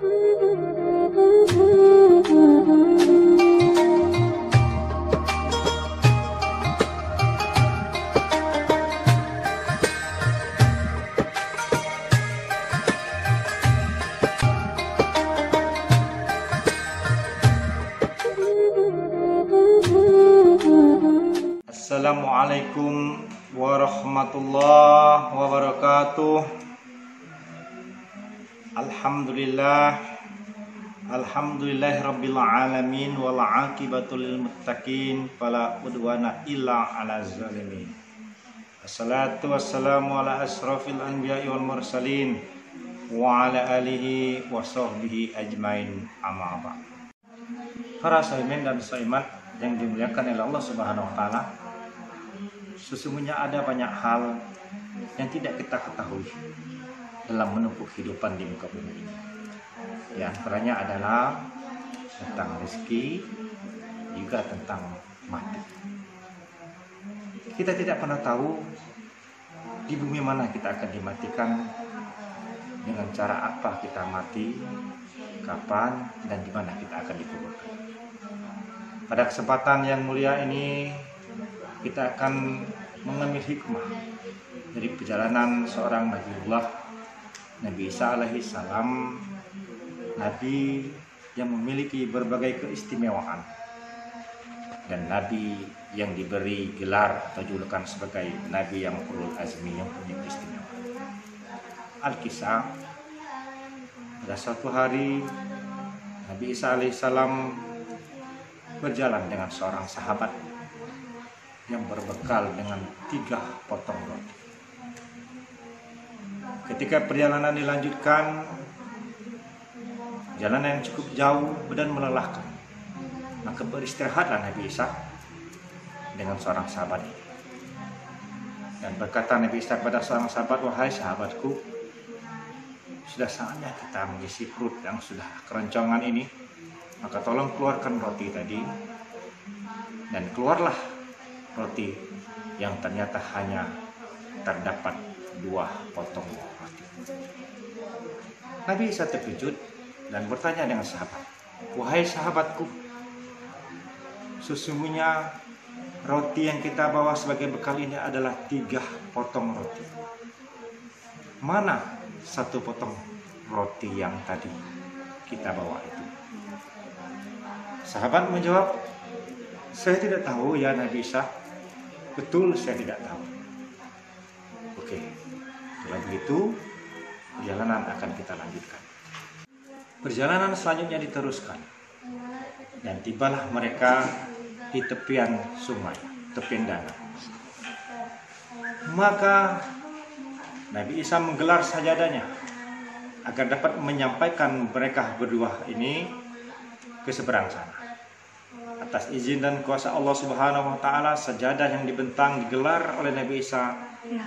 Assalamualaikum warahmatullahi wabarakatuh. Alhamdulillahirabbil alamin wal aqibatu lil muttaqin fala udwana illa 'alal zalimin. Assalatu wassalamu ala asrofil anbiya'i wal mursalin wa ala alihi wa sahbihi ajmain, amma ba'd. Para saimin dan saimat yang dimuliakan oleh Allah Subhanahu wa taala, sesungguhnya ada banyak hal yang tidak kita ketahui dalam menempuh kehidupan di muka bumi ini. Di antaranya adalah tentang rezeki, juga tentang mati. Kita tidak pernah tahu di bumi mana kita akan dimatikan, dengan cara apa kita mati, kapan, dan di mana kita akan dikuburkan. Pada kesempatan yang mulia ini, kita akan mengambil hikmah dari perjalanan seorang Nabiullah, Nabi Isa alaihi salam, Nabi yang memiliki berbagai keistimewaan dan Nabi yang diberi gelar atau julukan sebagai Nabi yang ulul azmi, yang punya keistimewaan. Al-Kisah, pada suatu hari Nabi Isa alaihi salam berjalan dengan seorang sahabat yang berbekal dengan 3 potong roti. Ketika perjalanan dilanjutkan, jalanan yang cukup jauh dan melelahkan, maka beristirahatlah Nabi Isa dengan seorang sahabat. Dan berkata Nabi Isa kepada seorang sahabat, "Wahai sahabatku, sudah saatnya kita mengisi perut yang sudah keroncongan ini, maka tolong keluarkan roti tadi." Dan keluarlah roti yang ternyata hanya terdapat 2 potong roti. Nabi Isa terkejut dan bertanya dengan sahabat, "Wahai sahabatku, sesungguhnya roti yang kita bawa sebagai bekal ini adalah 3 potong roti. Mana 1 potong roti yang tadi kita bawa itu?" Sahabat menjawab, "Saya tidak tahu ya Nabi Isa. Betul, saya tidak tahu." Oke, kalau begitu perjalanan akan kita lanjutkan. Perjalanan selanjutnya diteruskan dan tibalah mereka di tepian sungai, tepian danau. Maka Nabi Isa menggelar sajadahnya agar dapat menyampaikan mereka berdua ini ke seberang sana. Atas izin dan kuasa Allah Subhanahu wa taala, sajadah yang dibentang digelar oleh Nabi Isa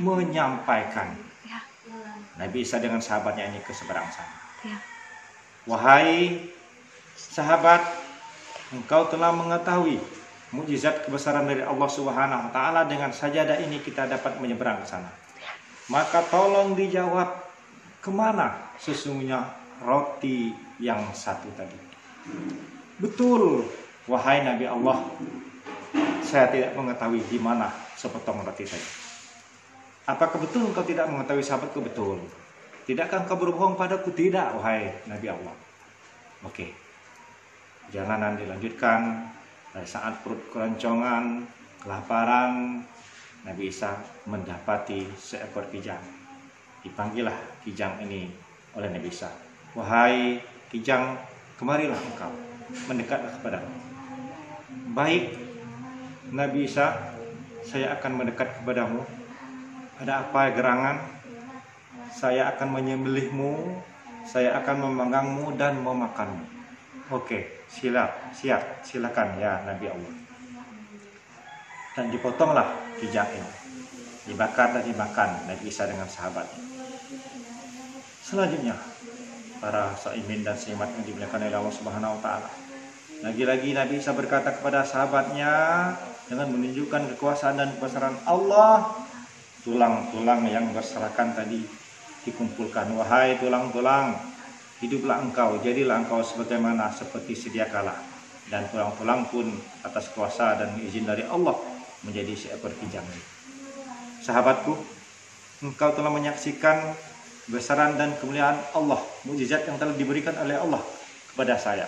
menyampaikan Nabi Isa dengan sahabatnya ini ke seberang sana. "Wahai sahabat, engkau telah mengetahui mukjizat kebesaran dari Allah Subhanahu wa taala, dengan sajadah ini kita dapat menyeberang ke sana. Maka tolong dijawab, kemana sesungguhnya roti yang 1 tadi?" "Betul, wahai Nabi Allah, saya tidak mengetahui di mana sepotong roti tadi." "Apakah betul engkau tidak mengetahui sahabatku?" "Betul." "Tidakkah engkau berbohong padaku?" "Tidak, wahai Nabi Allah." Oke, perjalanan dilanjutkan. Pada saat perut keroncongan, kelaparan, Nabi Isa mendapati seekor kijang. Dipanggillah kijang ini oleh Nabi Isa. "Wahai kijang, kemarilah engkau, mendekatlah kepadaku." "Baik Nabi Isa, saya akan mendekat kepadamu. Ada apa gerangan?" "Saya akan menyembelihmu, saya akan memanggangmu dan memakanmu." "Oke, silakan ya Nabi Allah." Dan dipotonglah kijang ini, dibakar dan dimakan Nabi Isa dengan sahabatnya. Selanjutnya, para saimin dan saimat yang dimuliakan oleh Allah Subhanahu wa taala, lagi-lagi Nabi Isa berkata kepada sahabatnya dengan menunjukkan kekuasaan dan kebesaran Allah, tulang-tulang yang berserakan tadi dikumpulkan. "Wahai tulang-tulang, hiduplah engkau, jadilah engkau sebagaimana seperti sedia kala. Dan tulang-tulang pun atas kuasa dan izin dari Allah menjadi seperti jangkrik. Sahabatku, engkau telah menyaksikan kebesaran dan kemuliaan Allah, mukjizat yang telah diberikan oleh Allah kepada saya.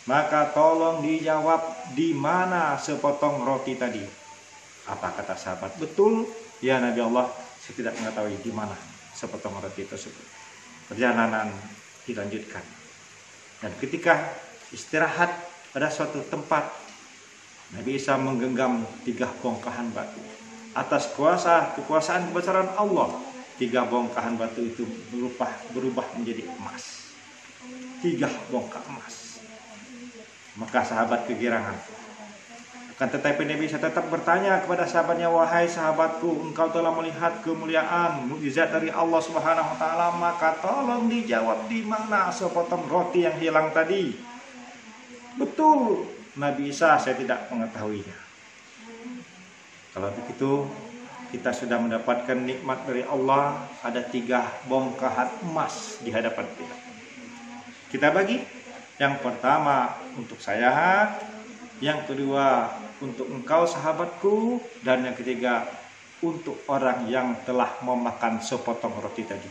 Maka tolong dijawab, di mana sepotong roti tadi? Apa kata sahabat? Betul, ya Nabi Allah, saya tidak mengetahui di mana sepotong roti tersebut. Perjalanan dilanjutkan. Dan ketika istirahat pada suatu tempat, Nabi Isa menggenggam 3 bongkahan batu. Atas kekuasaan kebesaran Allah, 3 bongkahan batu itu berubah menjadi emas. 3 bongkah emas. Maka sahabat kegirangan. Akan tetapi Nabi Isa tetap bertanya kepada sahabatnya, wahai sahabatku, engkau telah melihat kemuliaan mukjizat dari Allah Subhanahu wa taala, maka tolong dijawab, di mana sepotong roti yang hilang tadi? Betul, Nabi Isa, saya tidak mengetahuinya. Kalau begitu, kita sudah mendapatkan nikmat dari Allah, ada 3 bongkahan emas di hadapan kita. Kita bagi, yang pertama untuk saya, yang kedua untuk engkau sahabatku, dan yang ketiga untuk orang yang telah memakan sepotong roti tadi.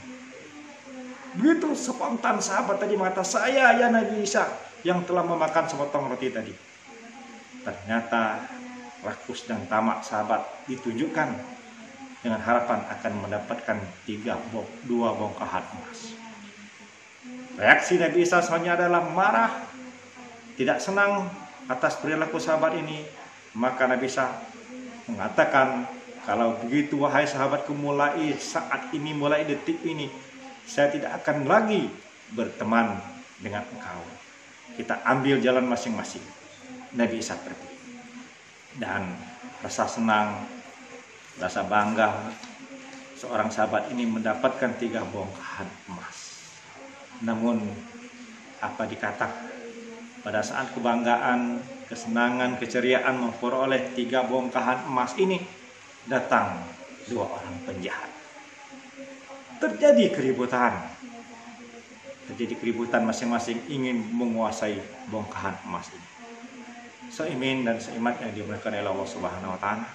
Begitu spontan sahabat tadi mengatakan, saya ya Nabi Isa yang telah memakan sepotong roti tadi. Ternyata rakus dan tamak sahabat ditunjukkan dengan harapan akan mendapatkan 2 bongkahan emas. Reaksi Nabi Isa selanjutnya adalah marah, tidak senang atas perilaku sahabat ini. Maka Nabi Isa mengatakan, kalau begitu wahai sahabatku, mulai saat ini, mulai detik ini, saya tidak akan lagi berteman dengan engkau. Kita ambil jalan masing-masing. Nabi Isa pergi. Dan rasa senang, rasa bangga seorang sahabat ini mendapatkan 3 bongkahan emas. Namun apa dikatakan, pada saat kebanggaan, kesenangan, keceriaan memperoleh 3 bongkahan emas ini, datang 2 orang penjahat. Terjadi keributan. Masing-masing ingin menguasai bongkahan emas ini. Seimin dan seimat yang dimuliakan oleh Allah Subhanahu wa taala.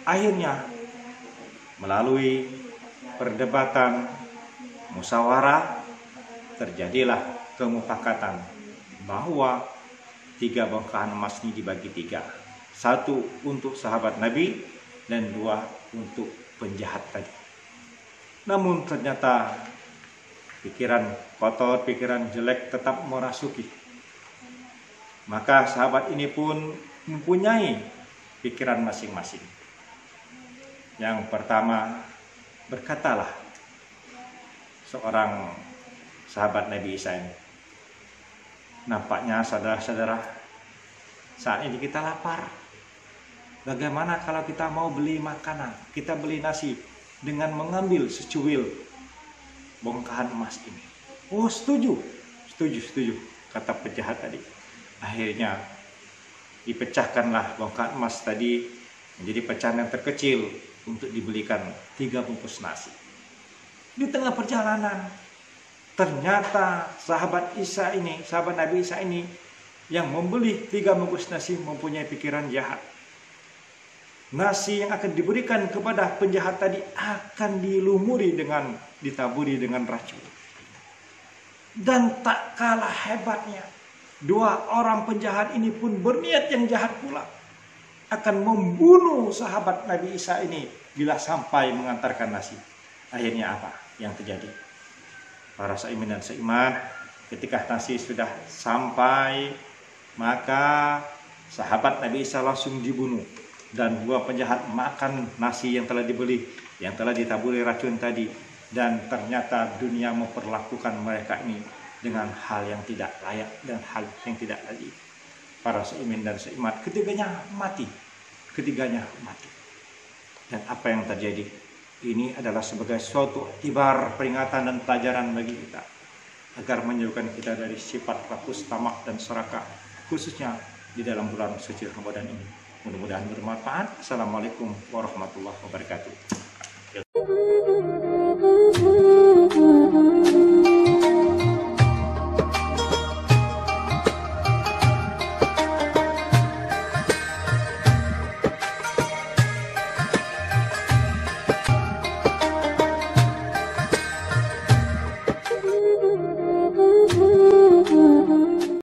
Akhirnya melalui perdebatan, musyawarah, terjadilah kemufakatan bahwa 3 bongkahan emas ini dibagi 3. 1 untuk sahabat Nabi dan 2 untuk penjahat tadi. Namun ternyata pikiran kotor, pikiran jelek tetap merasuki. Maka sahabat ini pun mempunyai pikiran masing-masing. Yang pertama, berkatalah seorang sahabat Nabi Isa ini, nampaknya saudara-saudara, saat ini kita lapar. Bagaimana kalau kita mau beli makanan, kita beli nasi dengan mengambil secuil bongkahan emas ini? Oh, setuju, kata penjahat tadi. Akhirnya dipecahkanlah bongkahan emas tadi menjadi pecahan yang terkecil untuk dibelikan 3 bungkus nasi. Di tengah perjalanan, ternyata sahabat Nabi Isa ini yang membeli 3 bungkus nasi mempunyai pikiran jahat. Nasi yang akan diberikan kepada penjahat tadi akan ditaburi dengan racun. Dan tak kalah hebatnya, 2 orang penjahat ini pun berniat yang jahat pula, akan membunuh sahabat Nabi Isa ini bila sampai mengantarkan nasi. Akhirnya apa yang terjadi? Para seiman dan seimat, ketika nasi sudah sampai, maka sahabat Nabi Isa langsung dibunuh. Dan 2 penjahat makan nasi yang telah dibeli, yang telah ditaburi racun tadi. Dan ternyata dunia memperlakukan mereka ini dengan hal yang tidak layak dan hal yang tidak adil. Para seiman dan seimat, ketiganya mati. Dan apa yang terjadi? Ini adalah sebagai suatu iktibar, peringatan dan pelajaran bagi kita, agar menjauhkan kita dari sifat rakus, tamak dan serakah, khususnya di dalam bulan suci Ramadan ini. Mudah-mudahan bermanfaat. Assalamualaikum warahmatullahi wabarakatuh.